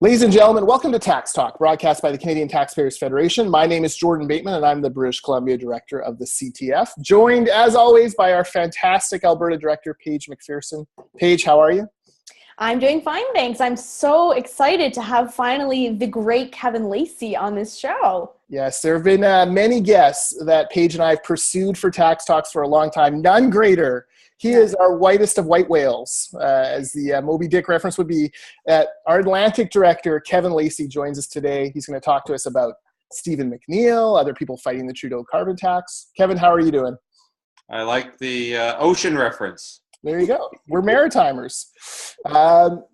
Ladies and gentlemen, welcome to Tax Talk, broadcast by the Canadian Taxpayers Federation. My name is Jordan Bateman, and I'm the British Columbia Director of the CTF, joined, as always, by our fantastic Alberta Director, Paige MacPherson. Paige, how are you? I'm doing fine, thanks. I'm so excited to have finally the great Kevin Lacey on this show. Yes, there have been many guests that Paige and I have pursued for Tax Talks for a long time. None greater. He is our whitest of white whales, as the Moby Dick reference would be. Our Atlantic Director, Kevin Lacey, joins us today. He's going to talk to us about Stephen McNeil, other people fighting the Trudeau carbon tax. Kevin, how are you doing? I like the ocean reference. There you go. We're Maritimers.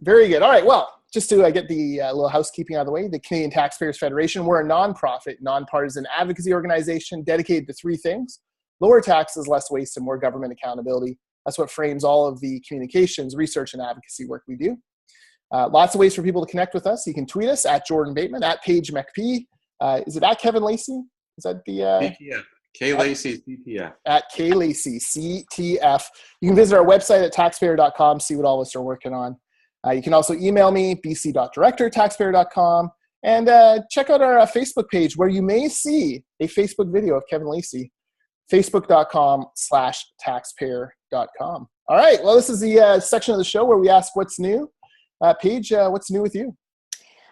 Very good. All right, well, just to get the little housekeeping out of the way, the Canadian Taxpayers Federation, we're a nonprofit, nonpartisan advocacy organization dedicated to three things: lower taxes, less waste, and more government accountability. That's what frames all of the communications, research, and advocacy work we do. Lots of ways for people to connect with us. You can tweet us at Jordan Bateman, at Paige MacP. Is it at Kevin Lacey? Is that the... CTF. K-Lacey CTF. At K-Lacey CTF. You can visit our website at taxpayer.com, see what all of us are working on. You can also email me, bc.director@taxpayer.com, and check out our Facebook page where you may see a Facebook video of Kevin Lacey, facebook.com/taxpayer.com. All right, well, this is the section of the show where we ask what's new. Paige, what's new with you?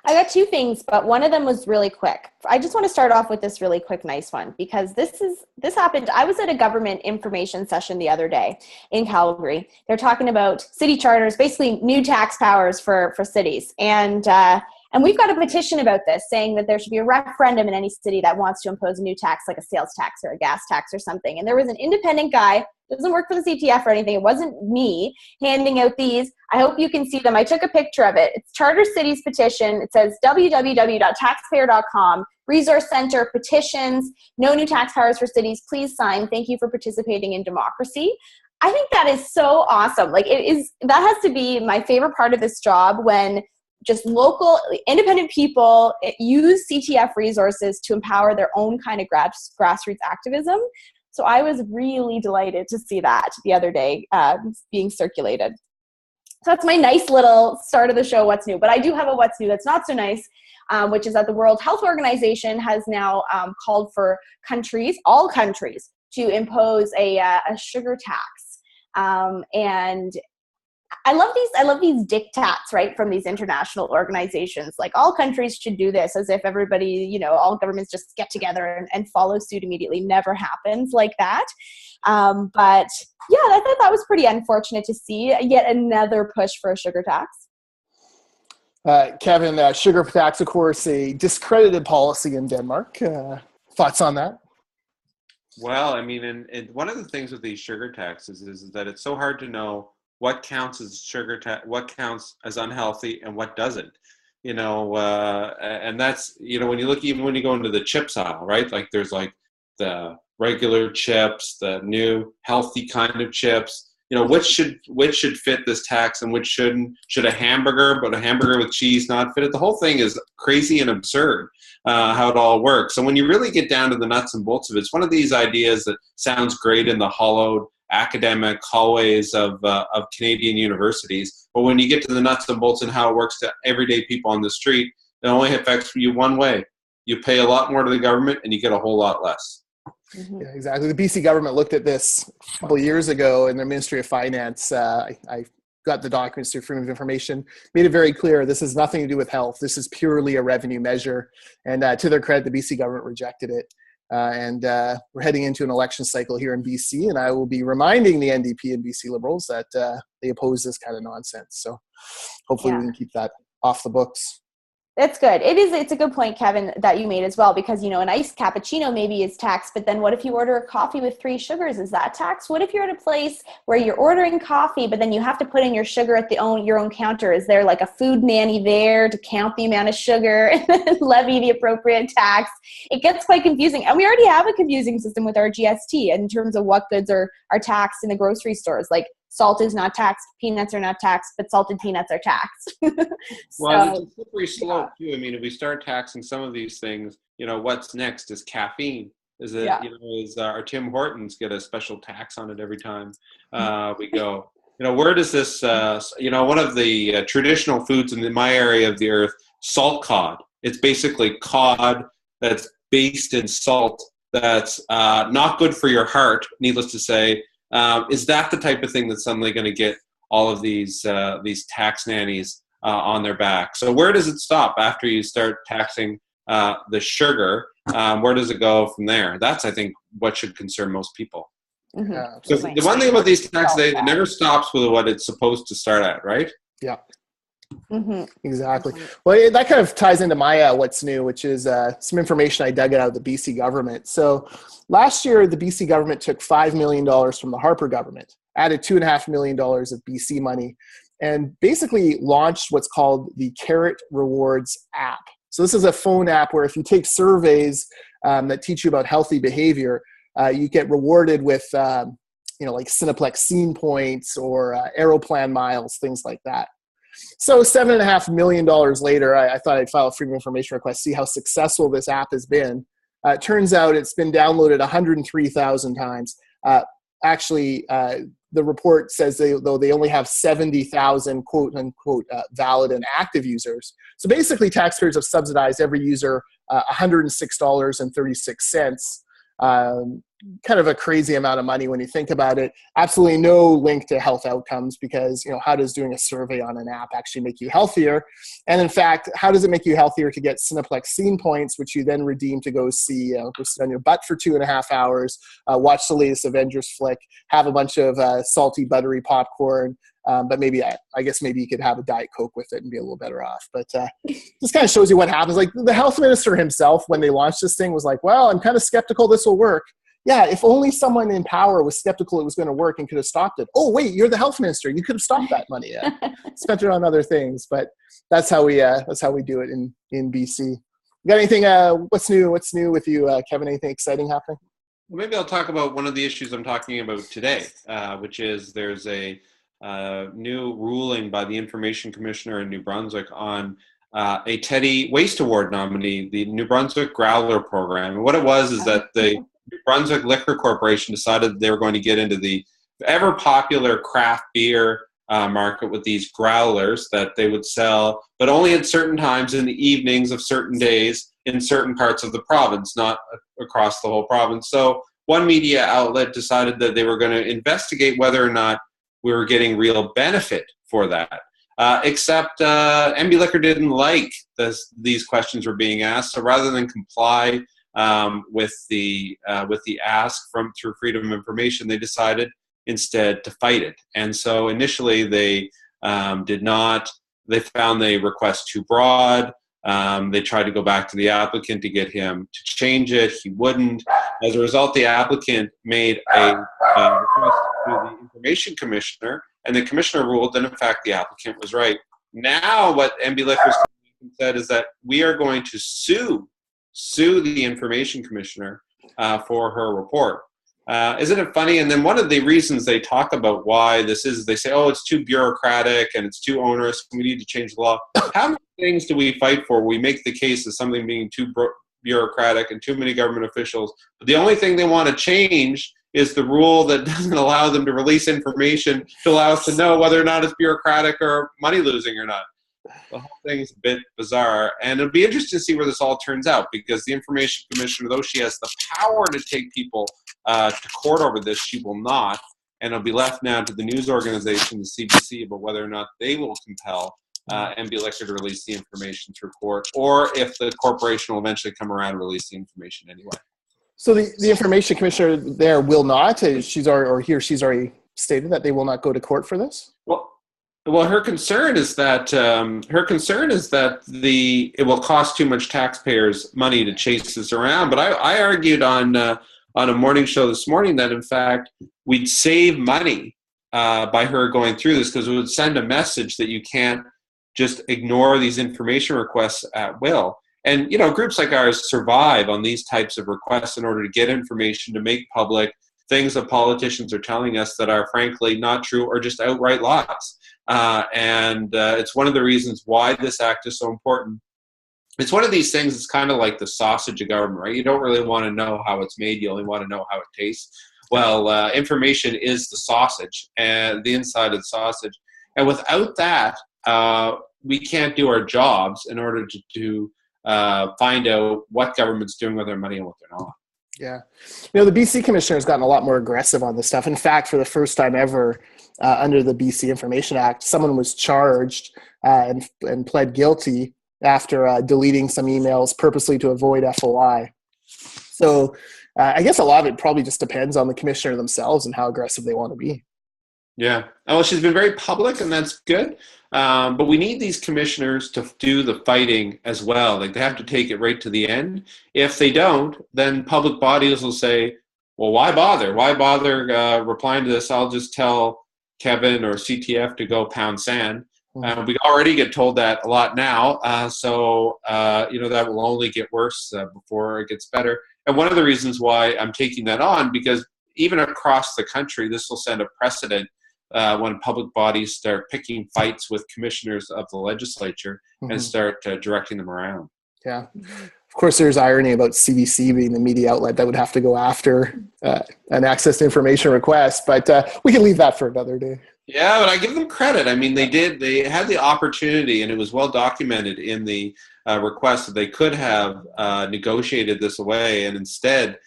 I got two things, but one of them was really quick. I just want to start off with this really quick, nice one, because this happened. I was at a government information session the other day in Calgary. They're talking about city charters, basically new tax powers for cities. And we've got a petition about this saying that there should be a referendum in any city that wants to impose a new tax, like a sales tax or a gas tax or something. And there was an independent guy, doesn't work for the CTF or anything. It wasn't me handing out these. I hope you can see them. I took a picture of it. It's Charter Cities petition. It says www.taxpayer.com, resource center, petitions, no new tax powers for cities. Please sign. Thank you for participating in democracy. I think that is so awesome. That has to be my favorite part of this job, when just local independent people use CTF resources to empower their own kind of grassroots activism. So I was really delighted to see that the other day being circulated. So that's my nice little start of the show, what's new. But I do have a what's new that's not so nice, which is that the World Health Organization has now called for all countries, to impose a sugar tax. And I love these diktats, right, from these international organizations. Like, all countries should do this, as if everybody, all governments just get together and follow suit immediately. Never happens like that. But yeah, I thought that was pretty unfortunate to see yet another push for a sugar tax. Kevin, sugar tax, of course, a discredited policy in Denmark. Thoughts on that? Well, I mean, and one of the things with these sugar taxes is that it's so hard to know what counts as what counts as unhealthy and what doesn't, and that's, when you look, even when you go into the chips aisle, right? Like, there's like the regular chips, the new healthy kind of chips, which should fit this tax and which shouldn't. Should a hamburger with cheese not fit it? The whole thing is crazy and absurd, how it all works. So when you really get down to the nuts and bolts of it, it's one of these ideas that sounds great in the hollowed academic hallways of Canadian universities, but when you get to the nuts and bolts and how it works to everyday people on the street, it only affects you one way. You pay a lot more to the government and you get a whole lot less. Mm-hmm. Yeah, exactly. The BC government looked at this a couple of years ago in their Ministry of Finance. I got the documents through Freedom of Information, made it very clear this has nothing to do with health. This is purely a revenue measure. And to their credit, the BC government rejected it. And we're heading into an election cycle here in BC, and I will be reminding the NDP and BC Liberals that they oppose this kind of nonsense. So hopefully we can keep that off the books. That's good. It's a good point, Kevin, that you made as well, because, an iced cappuccino maybe is taxed, but then what if you order a coffee with 3 sugars? Is that taxed? What if you're at a place where you're ordering coffee, but then you have to put in your sugar at your own counter? Is there like a food nanny there to count the amount of sugar and then levy the appropriate tax? It gets quite confusing. And we already have a confusing system with our GST in terms of what goods are taxed in the grocery stores. Like, salt is not taxed, peanuts are not taxed, but salted peanuts are taxed. Well, it's a slippery slope too. I mean, if we start taxing some of these things, what's next? Is caffeine? Is it, is our Tim Hortons get a special tax on it every time we go? Where does this, one of the traditional foods in my area of the earth salt cod. It's basically cod that's based in salt that's not good for your heart, needless to say. Is that the type of thing that's suddenly going to get all of these tax nannies on their back? So where does it stop after you start taxing the sugar? Where does it go from there? That's, I think, what should concern most people. Mm-hmm. Because the one thing about these taxes, it never stops with what it's supposed to start at, right? Yeah. Mm-hmm. Exactly. Well, that kind of ties into my what's new, which is some information I dug out of the BC government. So last year, the BC government took $5 million from the Harper government, added $2.5 million of BC money, and basically launched what's called the Carrot Rewards app. So this is a phone app where if you take surveys that teach you about healthy behavior, you get rewarded with, like Cineplex Scene Points or Aeroplan miles, things like that. So $7.5 million later, I thought I'd file a Freedom of Information request, see how successful this app has been. It turns out it's been downloaded 103,000 times. Actually, the report says though they only have 70,000 quote unquote valid and active users. So basically, taxpayers have subsidized every user $106.36. Kind of a crazy amount of money when you think about it. Absolutely no link to health outcomes because, how does doing a survey on an app actually make you healthier? And in fact, how does it make you healthier to get Cineplex Scene Points, which you then redeem to go see, go sit on your butt for 2.5 hours, watch the latest Avengers flick, have a bunch of salty, buttery popcorn, but maybe, I guess maybe you could have a Diet Coke with it and be a little better off. But this kind of shows you what happens. Like the health minister himself, when they launched this thing, was like, well, I'm kind of skeptical this will work. Yeah, if only someone in power was skeptical it was going to work and could have stopped it. Oh, wait, you're the health minister. You could have stopped that money. Spent it on other things. But that's how we do it in BC. You got anything, what's new with you, Kevin? Anything exciting happening? Well, maybe I'll talk about one of the issues I'm talking about today, which is there's a new ruling by the Information Commissioner in New Brunswick on a Teddy Waste Award nominee, the New Brunswick Growler program. And what it was is that the New Brunswick Liquor Corporation decided that they were going to get into the ever popular craft beer market with these growlers that they would sell, but only at certain times in the evenings of certain days in certain parts of the province, not across the whole province. So one media outlet decided that they were going to investigate whether or not we were getting real benefit for that. Except MB Liquor didn't like these questions were being asked, so rather than comply with the ask through Freedom of Information, they decided instead to fight it. And so initially they did not. They found the request too broad. They tried to go back to the applicant to get him to change it. He wouldn't. As a result, the applicant made a request to the Information Commissioner, and the commissioner ruled that in fact the applicant was right. Now what MB Liquor's said is that we are going to sue the Information Commissioner for her report. Isn't it funny? And then one of the reasons they talk about why this is, they say, oh, it's too bureaucratic and it's too onerous, we need to change the law. How many things do we fight for? We make the case of something being too bureaucratic and too many government officials, but the only thing they want to change is the rule that doesn't allow them to release information to allow us to know whether or not it's bureaucratic or money losing or not. The whole thing is a bit bizarre, and it'll be interesting to see where this all turns out, because the Information Commissioner, though she has the power to take people to court over this, she will not, and it'll be left now to the news organization, the CBC, about whether or not they will compel MB Liquor to release the information through court, or if the corporation will eventually come around and release the information anyway. So the Information Commissioner there will not, she's already stated that they will not go to court for this? Well, her concern is that it will cost too much taxpayers' money to chase this around. But I argued on a morning show this morning that in fact we'd save money by her going through this, because it would send a message that you can't just ignore these information requests at will. And groups like ours survive on these types of requests in order to get information, to make public things that politicians are telling us that are frankly not true or just outright lies. And it's one of the reasons why this act is so important. It's one of these things, it's kind of like the sausage of government, right? You don't really want to know how it's made, you only want to know how it tastes. Well, information is the sausage, and the inside of the sausage. And without that, we can't do our jobs in order to find out what government's doing with their money and what they're not. Yeah. The BC commissioner has gotten a lot more aggressive on this stuff. In fact, for the first time ever under the BC Information Act, someone was charged and pled guilty after deleting some emails purposely to avoid FOI. So I guess a lot of it probably just depends on the commissioner themselves and how aggressive they want to be. Yeah. Well, she's been very public, and that's good. But we need these commissioners to do the fighting as well. Like, they have to take it right to the end. If they don't, then public bodies will say, well, why bother? Why bother replying to this? I'll just tell Kevin or CTF to go pound sand. We already get told that a lot now. So that will only get worse before it gets better. And one of the reasons why I'm taking that on, because even across the country, this will send a precedent when public bodies start picking fights with commissioners of the legislature and start directing them around. Yeah. Of course, there's irony about CBC being the media outlet that would have to go after an access to information request, but we can leave that for another day. Yeah, but I give them credit. I mean, they had the opportunity, and it was well documented in the request that they could have negotiated this away, and instead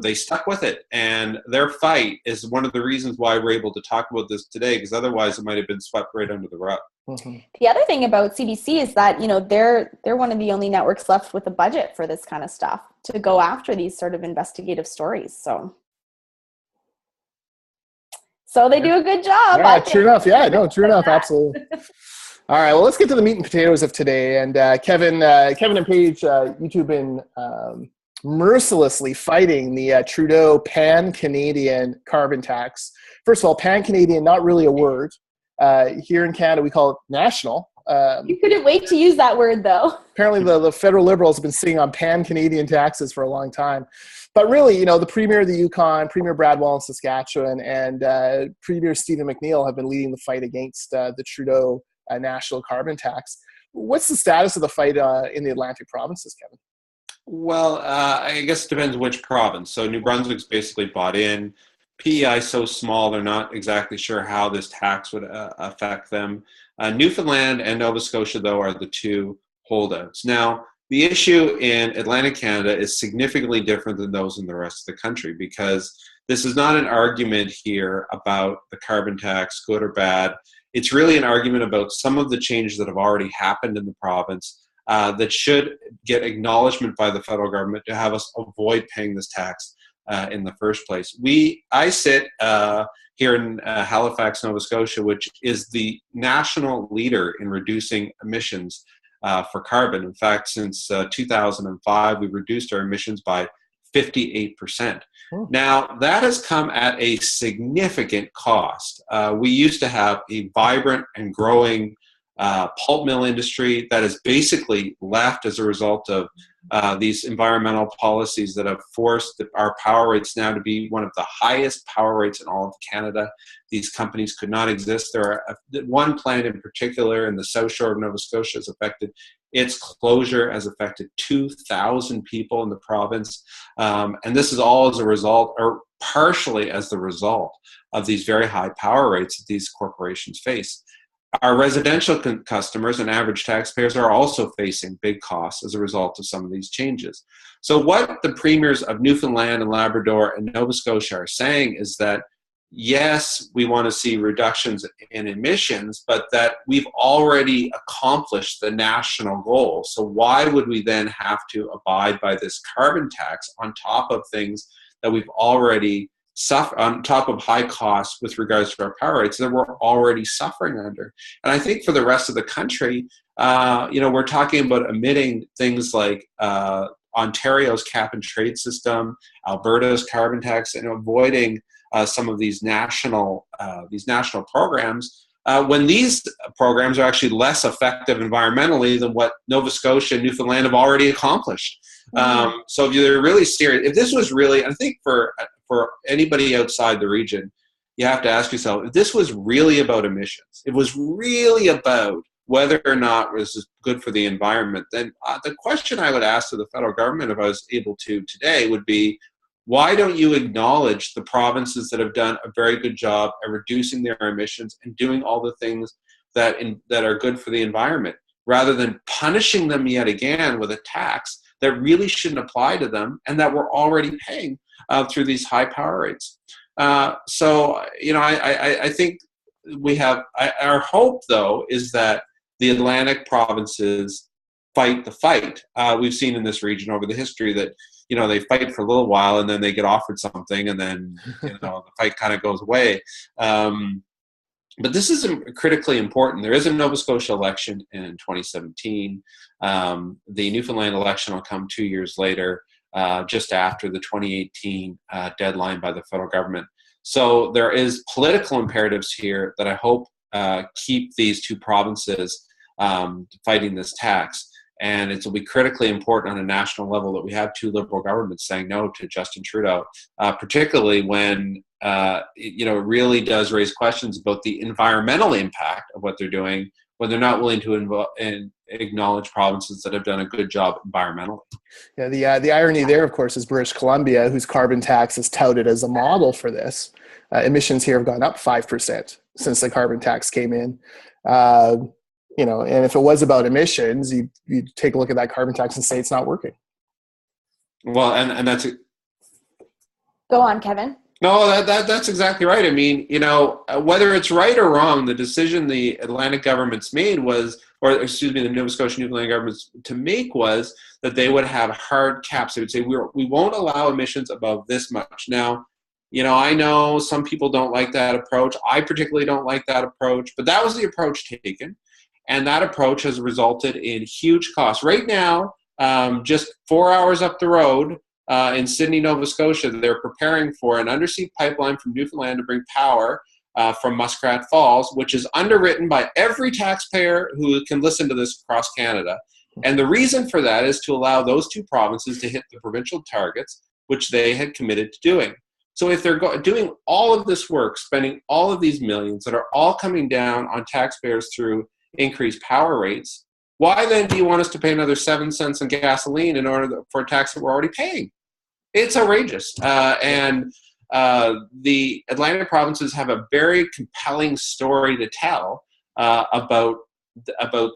they stuck with it. And their fight is one of the reasons why we're able to talk about this today, because otherwise it might have been swept right under the rug. The other thing about CBC is that, they're one of the only networks left with a budget for this kind of stuff to go after these sort of investigative stories. So they do a good job. Yeah, true enough. Yeah, no, true enough. Absolutely. All right, well, let's get to the meat and potatoes of today. And Kevin and Paige, you two have been mercilessly fighting the Trudeau pan-Canadian carbon tax. First of all, pan-Canadian, not really a word. Here in Canada, we call it national. You couldn't wait to use that word, though. Apparently, the federal Liberals have been sitting on pan-Canadian taxes for a long time. But really, the Premier of the Yukon, Premier Bradwell in Saskatchewan, and Premier Stephen McNeil have been leading the fight against the Trudeau national carbon tax. What's the status of the fight in the Atlantic provinces, Kevin? Well, I guess it depends which province. So New Brunswick's basically bought in. PEI is so small, they're not exactly sure how this tax would affect them. Newfoundland and Nova Scotia, though, are the two holdouts. Now, the issue in Atlantic Canada is significantly different than those in the rest of the country, because this is not an argument here about the carbon tax, good or bad. It's really an argument about some of the changes that have already happened in the province that should get acknowledgement by the federal government to have us avoid paying this tax in the first place. I sit here in Halifax, Nova Scotia, which is the national leader in reducing emissions for carbon. In fact, since 2005, we've reduced our emissions by 58%. Now, that has come at a significant cost. We used to have a vibrant and growing pulp mill industry that has basically left as a result of these environmental policies that have forced our power rates now to be one of the highest power rates in all of Canada. These companies could not exist. There are one plant in particular in the South Shore of Nova Scotia is affected. Its closure has affected 2,000 people in the province. And this is all as a result, or partially as the result, of these very high power rates that these corporations face. Our residential customers and average taxpayers are also facing big costs as a result of some of these changes. So what the premiers of Newfoundland and Labrador and Nova Scotia are saying is that, yes, we want to see reductions in emissions, but that we've already accomplished the national goal. So why would we then have to abide by this carbon tax on top of things that we've already on top of high costs with regards to our power rates that we're already suffering under? And I think for the rest of the country, we're talking about emitting things like Ontario's cap and trade system, Alberta's carbon tax, and avoiding some of these national programs. When these programs are actually less effective environmentally than what Nova Scotia and Newfoundland have already accomplished. So if you're really serious, if this was really, I think for anybody outside the region, you have to ask yourself, if this was really about emissions, it was really about whether or not this is good for the environment, then the question I would ask to the federal government, if I was able to today, would be, why don't you acknowledge the provinces that have done a very good job at reducing their emissions and doing all the things that are good for the environment, rather than punishing them yet again with a tax that really shouldn't apply to them and that we're already paying through these high power rates. So, I think we have, our hope, though, is that the Atlantic provinces fight the fight. We've seen in this region over the history that, they fight for a little while and then they get offered something and then, the fight kind of goes away. But this is critically important. There is a Nova Scotia election in 2017. The Newfoundland election will come 2 years later, just after the 2018 deadline by the federal government. So there is political imperatives here that I hope keep these two provinces fighting this tax. And it will be critically important on a national level that we have two Liberal governments saying no to Justin Trudeau, particularly when it really does raise questions about the environmental impact of what they're doing when they're not willing to acknowledge provinces that have done a good job environmentally. Yeah, the irony there, of course, is British Columbia, whose carbon tax is touted as a model for this. Emissions here have gone up 5% since the carbon tax came in. And if it was about emissions, you take a look at that carbon tax and say it's not working. Well, and that's it. Go on, Kevin. No, that's exactly right. I mean, whether it's right or wrong, the decision the Atlantic governments made was, the Nova Scotia and Newfoundland governments to make was that they would have hard caps. They would say, we won't allow emissions above this much. Now, I know some people don't like that approach. I particularly don't like that approach, but that was the approach taken. And that approach has resulted in huge costs. Right now, just 4 hours up the road in Sydney, Nova Scotia, they're preparing for an undersea pipeline from Newfoundland to bring power from Muskrat Falls, which is underwritten by every taxpayer who can listen to this across Canada. And the reason for that is to allow those two provinces to hit the provincial targets, which they had committed to doing. So if they're doing all of this work, spending all of these millions that are all coming down on taxpayers through increased power rates, why then do you want us to pay another 7 cents on gasoline in order for a tax that we're already paying? It's outrageous. And the Atlantic provinces have a very compelling story to tell about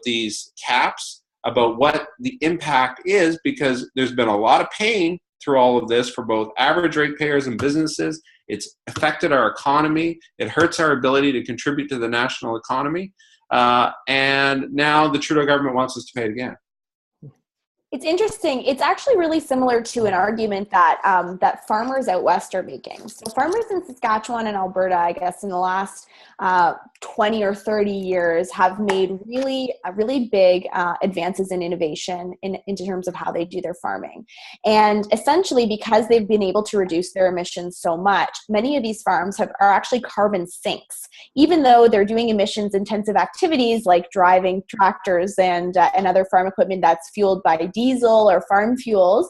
these caps, about what the impact is, because there's been a lot of pain through all of this for both average ratepayers and businesses. It's affected our economy. It hurts our ability to contribute to the national economy. And now the Trudeau government wants us to pay it again. It's interesting. It's actually really similar to an argument that that farmers out west are making. So farmers in Saskatchewan and Alberta, I guess, in the last 20 or 30 years have made really big advances in innovation in terms of how they do their farming. And essentially, because they've been able to reduce their emissions so much, many of these farms are actually carbon sinks. Even though they're doing emissions-intensive activities like driving tractors and other farm equipment that's fueled by diesel or farm fuels,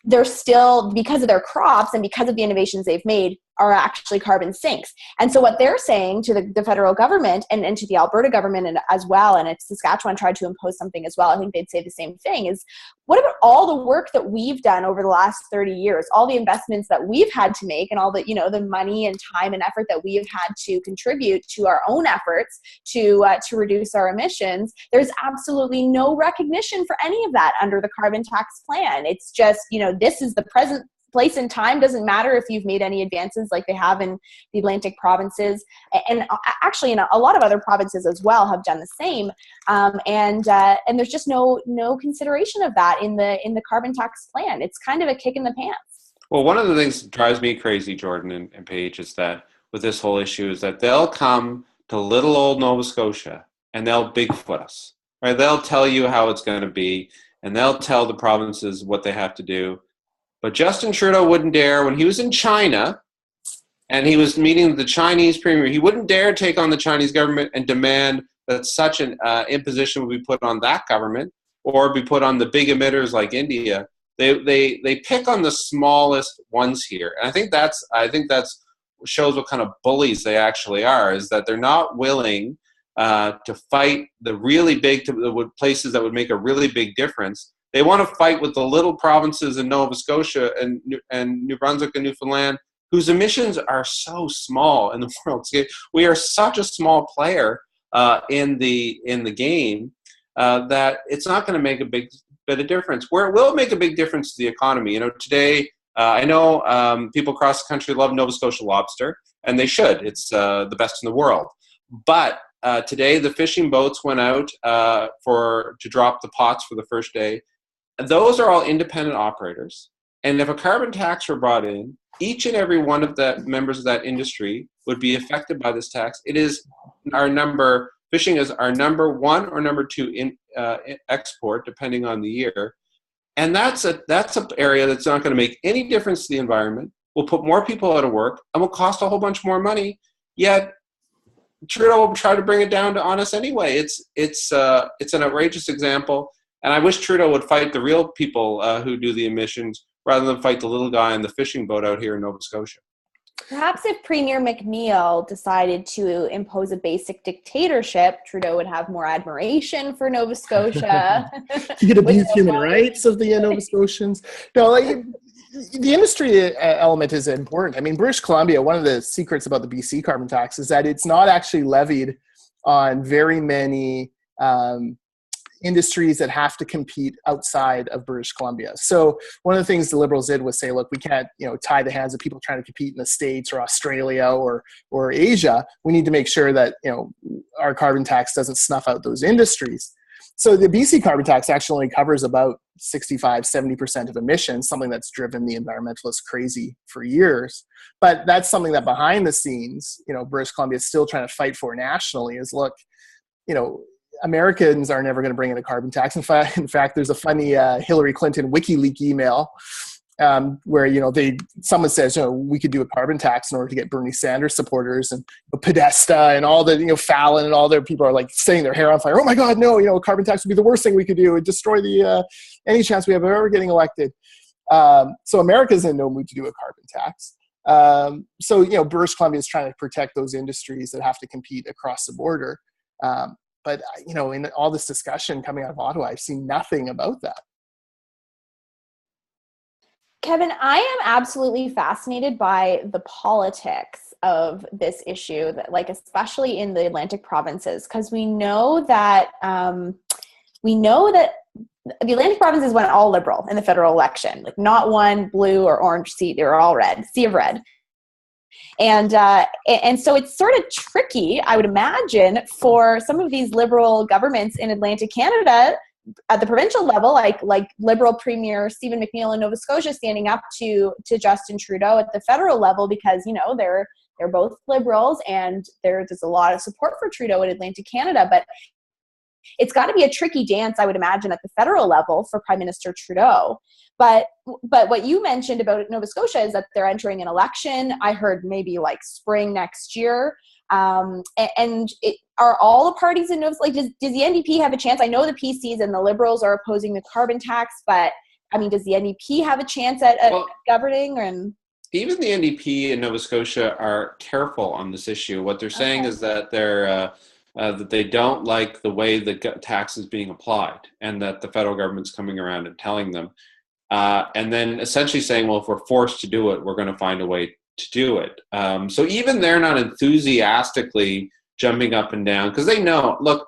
they're still, because of their crops and because of the innovations they've made, are actually carbon sinks. And so what they're saying to the federal government and to the Alberta government and as well, and if Saskatchewan tried to impose something as well, I think they'd say the same thing, is what about all the work that we've done over the last 30 years, all the investments that we've had to make and all the, the money and time and effort that we have had to contribute to our own efforts to reduce our emissions. There's absolutely no recognition for any of that under the carbon tax plan. It's just, this is the present place in time. Doesn't matter if you've made any advances like they have in the Atlantic provinces, and actually in a lot of other provinces as well have done the same. And there's just no consideration of that in the carbon tax plan. It's kind of a kick in the pants. Well, one of the things that drives me crazy, Jordan and Paige, is that with this whole issue is that they'll come to little old Nova Scotia and they'll Bigfoot us, right? They'll tell you how it's going to be, and they'll tell the provinces what they have to do. But Justin Trudeau wouldn't dare, when he was in China and he was meeting the Chinese premier, he wouldn't dare take on the Chinese government and demand that such an imposition would be put on that government or be put on the big emitters like India. They pick on the smallest ones here. And I think that's shows what kind of bullies they actually are, is that they're not willing to fight the really big places that would make a really big difference. They want to fight with the little provinces in Nova Scotia and New Brunswick and Newfoundland, whose emissions are so small in the world. We are such a small player in the game, that it's not going to make a big bit of difference. Where it will make a big difference to the economy, today, I know people across the country love Nova Scotia lobster, and they should. It's the best in the world. But today, the fishing boats went out to drop the pots for the first day. Those are all independent operators. And if a carbon tax were brought in, each and every one of the members of that industry would be affected by this tax. Fishing is our number one or number two in export, depending on the year. And that's an area that's not going to make any difference to the environment, will put more people out of work, and will cost a whole bunch more money. Yet Trudeau will try to bring it down on us anyway. It's an outrageous example, and I wish Trudeau would fight the real people who do the emissions rather than fight the little guy in the fishing boat out here in Nova Scotia. Perhaps if Premier McNeil decided to impose a basic dictatorship, Trudeau would have more admiration for Nova Scotia. He could abuse human rights of the Nova Scotians. No, the industry element is important. I mean, British Columbia, one of the secrets about the BC carbon tax is that it's not actually levied on very many industries that have to compete outside of British Columbia. So one of the things the Liberals did was say, look, we can't, tie the hands of people trying to compete in the States or Australia or Asia. We need to make sure that, our carbon tax doesn't snuff out those industries. So the BC carbon tax actually only covers about 65-70% of emissions, something that's driven the environmentalists crazy for years. But that's something that behind the scenes, British Columbia is still trying to fight for nationally is, look, Americans are never going to bring in a carbon tax. In fact, there's a funny Hillary Clinton WikiLeaks email where someone says we could do a carbon tax in order to get Bernie Sanders supporters, and Podesta and all the Fallon and all their people are like setting their hair on fire. Oh my God, no! A carbon tax would be the worst thing we could do. It would destroy any chance we have of ever getting elected. So America's in no mood to do a carbon tax. So British Columbia is trying to protect those industries that have to compete across the border. But, in all this discussion coming out of Ottawa, I've seen nothing about that. Kevin, I am absolutely fascinated by the politics of this issue, especially in the Atlantic provinces, because we know that the Atlantic provinces went all Liberal in the federal election, not one blue or orange seat, they were all red, sea of red. And so it's sort of tricky, I would imagine, for some of these Liberal governments in Atlantic Canada at the provincial level, like Liberal Premier Stephen McNeil in Nova Scotia standing up to Justin Trudeau at the federal level, because they're both Liberals and there's a lot of support for Trudeau in Atlantic Canada. But it's got to be a tricky dance, I would imagine, at the federal level for Prime Minister Trudeau. But what you mentioned about Nova Scotia is that they're entering an election. I heard maybe spring next year. Are all the parties in Nova Scotia, does the NDP have a chance? I know the PCs and the Liberals are opposing the carbon tax, but does the NDP have a chance at governing? And even the NDP in Nova Scotia are careful on this issue. What they're saying is that that they don't like the way the tax is being applied, and that the federal government's coming around and telling them. And then essentially saying, well, if we're forced to do it, we're going to find a way to do it. So even they're not enthusiastically jumping up and down, because they know, look,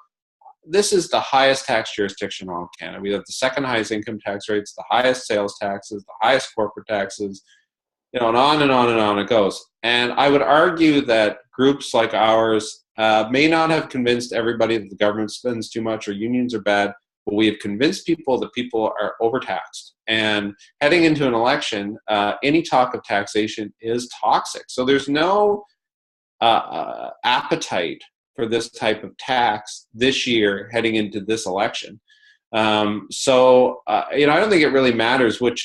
this is the highest tax jurisdiction in all of Canada. We have the second highest income tax rates, the highest sales taxes, the highest corporate taxes, and on and on and on it goes. And I would argue that groups like ours may not have convinced everybody that the government spends too much or unions are bad, but we have convinced people that people are overtaxed. And heading into an election, any talk of taxation is toxic. So there's no appetite for this type of tax this year heading into this election. I don't think it really matters what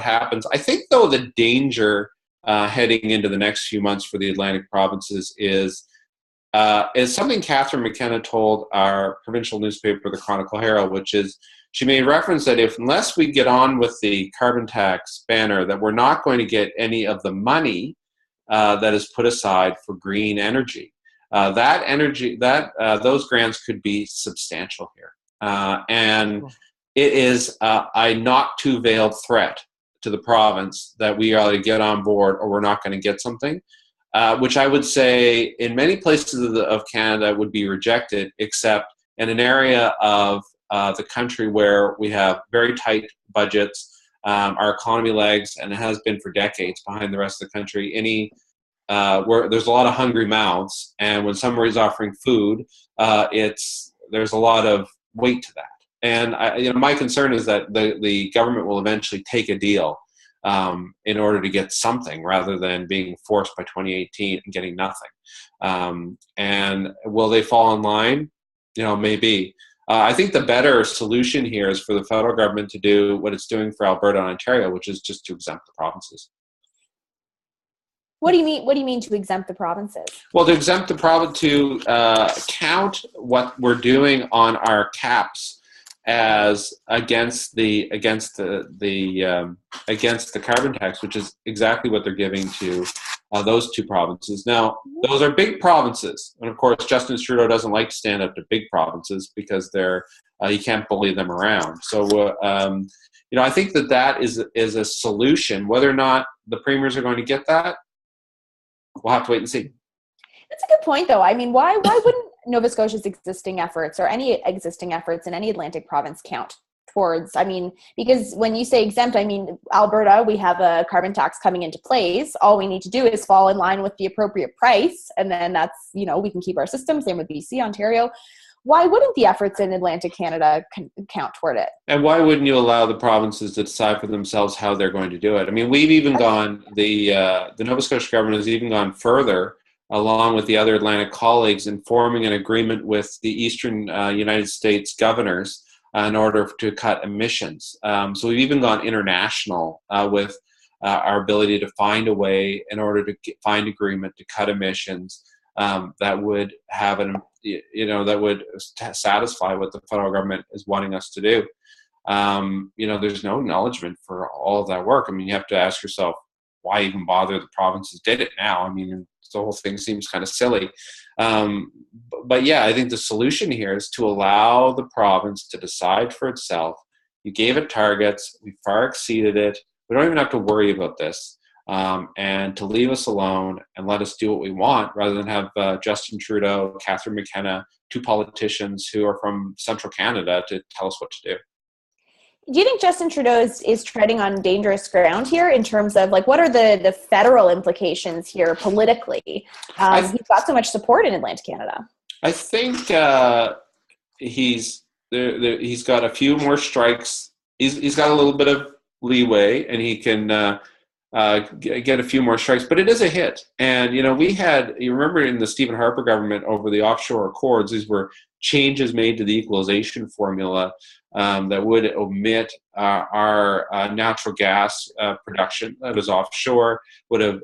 happens. I think, though, the danger heading into the next few months for the Atlantic provinces is something Catherine McKenna told our provincial newspaper, the Chronicle Herald, which is she made reference that unless we get on with the carbon tax banner, that we're not going to get any of the money that is put aside for green energy. Those grants could be substantial here. And it is a not too veiled threat to the province that we ought to get on board or we're not going to get something. which I would say in many places of Canada would be rejected, except in an area of the country where we have very tight budgets, our economy lags, and it has been for decades behind the rest of the country. Where there's a lot of hungry mouths, and when somebody's offering food, there's a lot of weight to that. And my concern is that the government will eventually take a deal in order to get something, rather than being forced by 2018 and getting nothing. And will they fall in line? Maybe. I think the better solution here is for the federal government to do what it's doing for Alberta and Ontario, which is just to exempt the provinces. What do you mean? What do you mean to exempt the provinces? Well, to exempt the province, to count what we're doing on our caps as against the carbon tax, which is exactly what they're giving to those two provinces. Now, those are big provinces, and of course, Justin Trudeau doesn't like to stand up to big provinces because you can't bully them around. So, I think that is a solution. Whether or not the premiers are going to get that, we'll have to wait and see. That's a good point, though. I mean, why wouldn't Nova Scotia's existing efforts, or any existing efforts in any Atlantic province, count towards, because when you say exempt, Alberta, we have a carbon tax coming into place. All we need to do is fall in line with the appropriate price, and then that's, we can keep our system. Same with BC, Ontario. Why wouldn't the efforts in Atlantic Canada count toward it? And why wouldn't you allow the provinces to decide for themselves how they're going to do it? We've even gone, the Nova Scotia government has even gone further, along with the other Atlantic colleagues, in forming an agreement with the Eastern United States governors in order to cut emissions. So we've even gone international with our ability to find a way in order to find agreement to cut emissions that would have that would satisfy what the federal government is wanting us to do. There's no acknowledgement for all of that work. You have to ask yourself, why even bother? The provinces did it now. The whole thing seems kind of silly. But yeah, I think the solution here is to allow the province to decide for itself. You gave it targets. We far exceeded it. We don't even have to worry about this. And to leave us alone and let us do what we want, rather than have Justin Trudeau, Catherine McKenna, two politicians who are from central Canada, to tell us what to do. Do you think Justin Trudeau is treading on dangerous ground here in terms of, what are the federal implications here politically? He's got so much support in Atlantic Canada. I think he's got a few more strikes. He's got a little bit of leeway, and he can get a few more strikes, but it is a hit. And, you remember in the Stephen Harper government over the offshore accords, these were changes made to the equalization formula that would omit our natural gas production that is offshore. It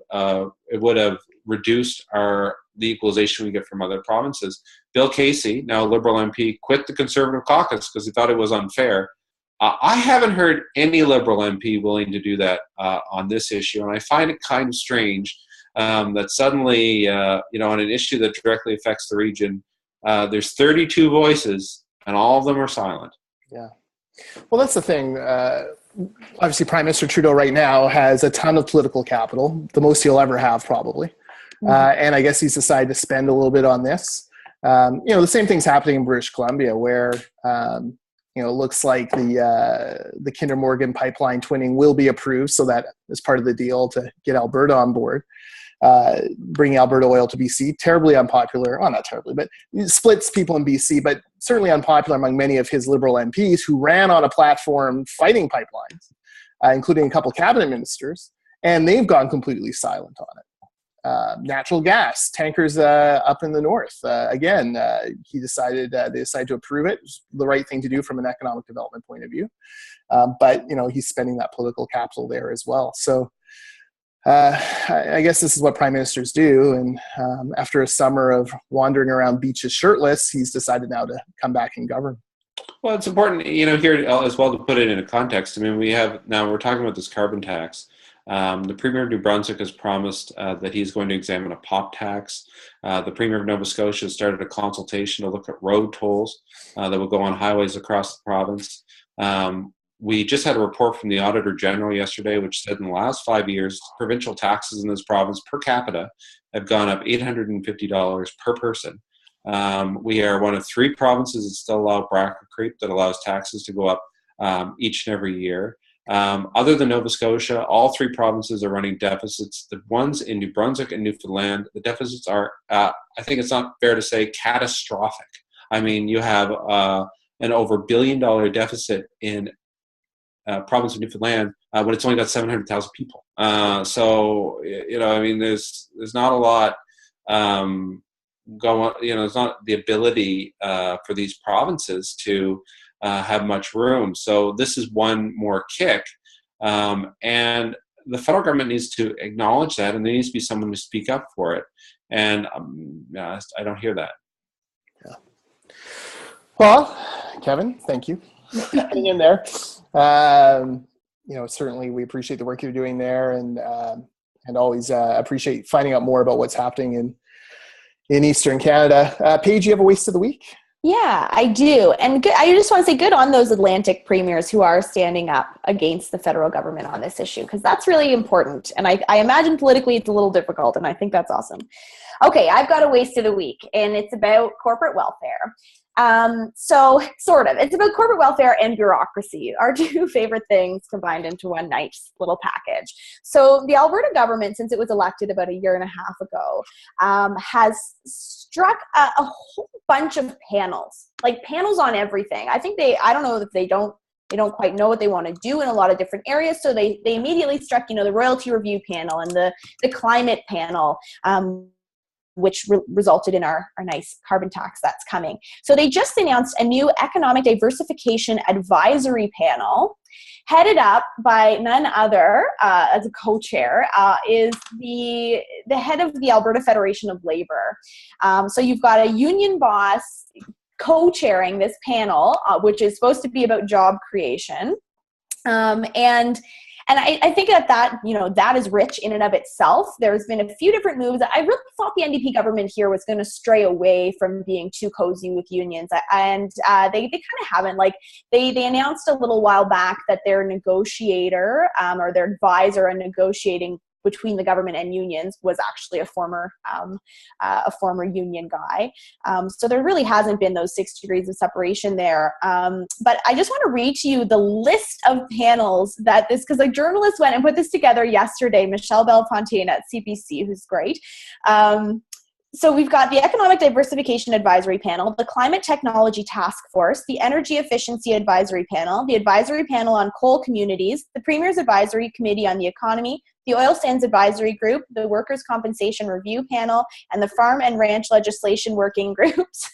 would have reduced the equalization we get from other provinces. Bill Casey, now a Liberal MP, quit the Conservative caucus because he thought it was unfair. I haven't heard any Liberal MP willing to do that on this issue, and I find it kind of strange that suddenly, on an issue that directly affects the region, there's 32 voices, and all of them are silent. Yeah. Well, that's the thing. Obviously, Prime Minister Trudeau right now has a ton of political capital, the most he'll ever have probably. And I guess he's decided to spend a little bit on this. The same thing's happening in British Columbia, where it looks like the Kinder Morgan pipeline twinning will be approved, so that is part of the deal to get Alberta on board. Bringing Alberta oil to BC, terribly unpopular. Well, not terribly, but it splits people in BC, but certainly unpopular among many of his Liberal MPs who ran on a platform fighting pipelines, including a couple cabinet ministers, and they've gone completely silent on it. Natural gas tankers up in the north. Again, they decided to approve it. It was the right thing to do from an economic development point of view. But he's spending that political capital there as well. So I guess this is what prime ministers do. And after a summer of wandering around beaches shirtless, he's decided now to come back and govern. Well, it's important, here as well, to put it into context. We're talking about this carbon tax. The Premier of New Brunswick has promised that he's going to examine a pop tax. The Premier of Nova Scotia has started a consultation to look at road tolls that will go on highways across the province. We just had a report from the Auditor General yesterday, which said in the last 5 years, provincial taxes in this province per capita have gone up $850 per person. We are one of 3 provinces that still allow bracket creep, that allows taxes to go up each and every year. Other than Nova Scotia, all 3 provinces are running deficits. The ones in New Brunswick and Newfoundland, the deficits are, I think it's not fair to say, catastrophic. I mean, you have an over $1 billion deficit in province of Newfoundland when it's only got 700,000 people. So, I mean, there's not a lot going. There's not the ability for these provinces to have much room. So this is one more kick, and the federal government needs to acknowledge that, and there needs to be someone to speak up for it. And I don't hear that. Yeah. Well, Kevin, thank you for getting in there. Certainly we appreciate the work you're doing there, and always appreciate finding out more about what's happening in Eastern Canada. Paige, you have a waste of the week? Yeah, I do. And good, I just want to say good on those Atlantic premiers who are standing up against the federal government on this issue, because that's really important. And I imagine politically it's a little difficult, and I think that's awesome. Okay, I've got a waste of the week, and it's about corporate welfare. So sort of, it's about corporate welfare and bureaucracy, our 2 favorite things combined into one nice little package. So the Alberta government, since it was elected about 1.5 years ago, has struck a whole bunch of panels, like panels on everything. I don't know if they don't quite know what they want to do in a lot of different areas. So they immediately struck, the royalty review panel and the climate panel, which resulted in our nice carbon tax that's coming. So they just announced a new economic diversification advisory panel, headed up by none other, as a co-chair, is the head of the Alberta Federation of Labor. So you've got a union boss co-chairing this panel, which is supposed to be about job creation. And I think that is rich in and of itself. There's been a few different moves. I really thought the NDP government here was going to stray away from being too cozy with unions, and they kind of haven't. Like they announced a little while back that their negotiator or their advisor on negotiating between the government and unions was actually a former union guy. So there really hasn't been those 6 degrees of separation there. But I just want to read to you the list of panels that because a journalist went and put this together yesterday, Michelle Bellefontaine at CBC, who's great. So we've got the Economic Diversification Advisory Panel, the Climate Technology Task Force, the Energy Efficiency Advisory Panel, the Advisory Panel on Coal Communities, the Premier's Advisory Committee on the Economy, the Oil Sands Advisory Group, the Workers' Compensation Review Panel, and the Farm and Ranch Legislation Working Groups.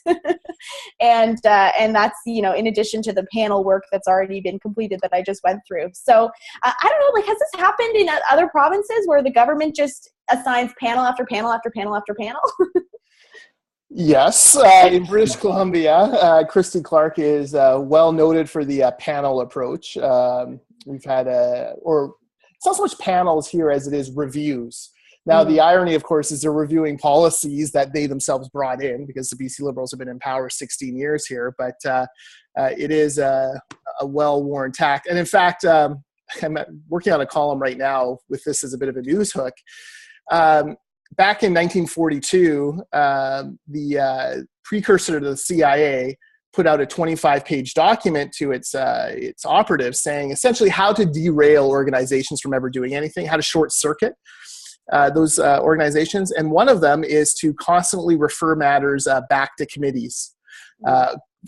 and that's, in addition to the panel work that's already been completed that I just went through. So I don't know, has this happened in other provinces where the government just assigns panel after panel after panel after panel? Yes, in British Columbia, Christy Clark is well noted for the panel approach. We've had it's not so much panels here as it is reviews. Now, the irony, of course, is they're reviewing policies that they themselves brought in, because the BC Liberals have been in power 16 years here. But it is a well-worn tack. And in fact, I'm working on a column right now with this as a bit of a news hook. Back in 1942, the precursor to the CIA put out a 25-page document to its operatives saying essentially how to derail organizations from ever doing anything, how to short circuit those organizations. And one of them is to constantly refer matters back to committees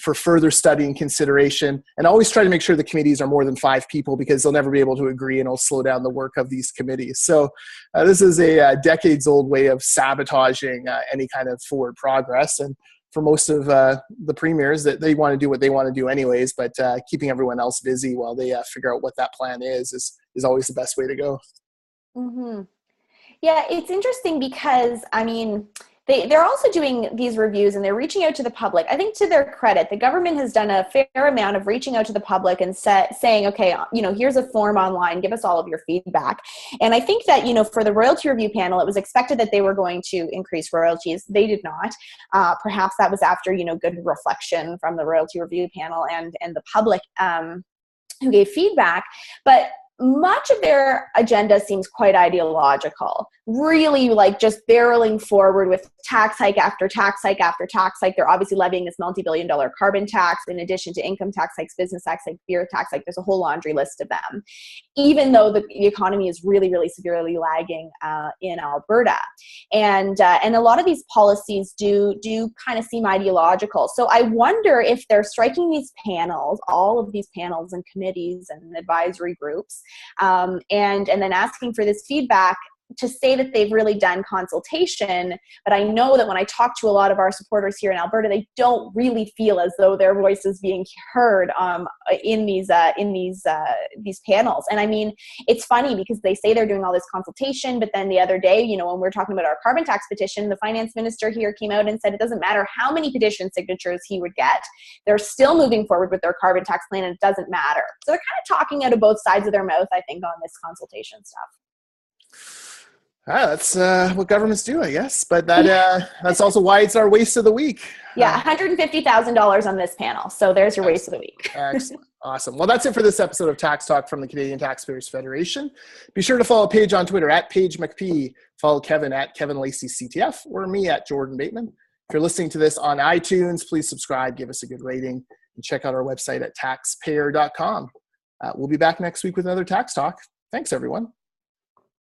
for further study and consideration, and always try to make sure the committees are more than 5 people, because they'll never be able to agree and it'll slow down the work of these committees. So this is a decades-old way of sabotaging any kind of forward progress. And for most of the premiers, that they want to do what they want to do anyways, but keeping everyone else busy while they figure out what that plan is always the best way to go. Mm-hmm. Yeah, it's interesting because, they're also doing these reviews and they're reaching out to the public. I think to their credit, the government has done a fair amount of reaching out to the public and saying, okay, here's a form online, give us all of your feedback. And I think that, for the royalty review panel, it was expected that they were going to increase royalties. They did not. Perhaps that was after, good reflection from the royalty review panel and the public. who gave feedback, but much of their agenda seems quite ideological, really like just barreling forward with tax hike after tax hike after tax hike. They're obviously levying this multi-billion-dollar carbon tax in addition to income tax hikes, business tax hikes, beer tax hike. There's a whole laundry list of them, even though the economy is really, really severely lagging in Alberta. And a lot of these policies do kind of seem ideological. So I wonder if they're striking these panels, all of these panels and committees and advisory groups, and then asking for this feedback to say that they've really done consultation. But I know that when I talk to a lot of our supporters here in Alberta, they don't really feel as though their voice is being heard in these panels. And I mean, it's funny because they say they're doing all this consultation, but then the other day, you know, when we're talking about our carbon tax petition, the finance minister here came out and said it doesn't matter how many petition signatures he would get, they're still moving forward with their carbon tax plan, and it doesn't matter. So they're kind of talking out of both sides of their mouth, I think, on this consultation stuff. That's what governments do, I guess. But that's also why it's our waste of the week. Yeah, $150,000 on this panel. So there's your waste of the week. Excellent. Awesome. Well, that's it for this episode of Tax Talk from the Canadian Taxpayers Federation. Be sure to follow Paige on Twitter at Paige McP. Follow Kevin at Kevin Lacey CTF, or me at Jordan Bateman. If you're listening to this on iTunes, please subscribe, give us a good rating, and check out our website at taxpayer.com. We'll be back next week with another Tax Talk. Thanks, everyone.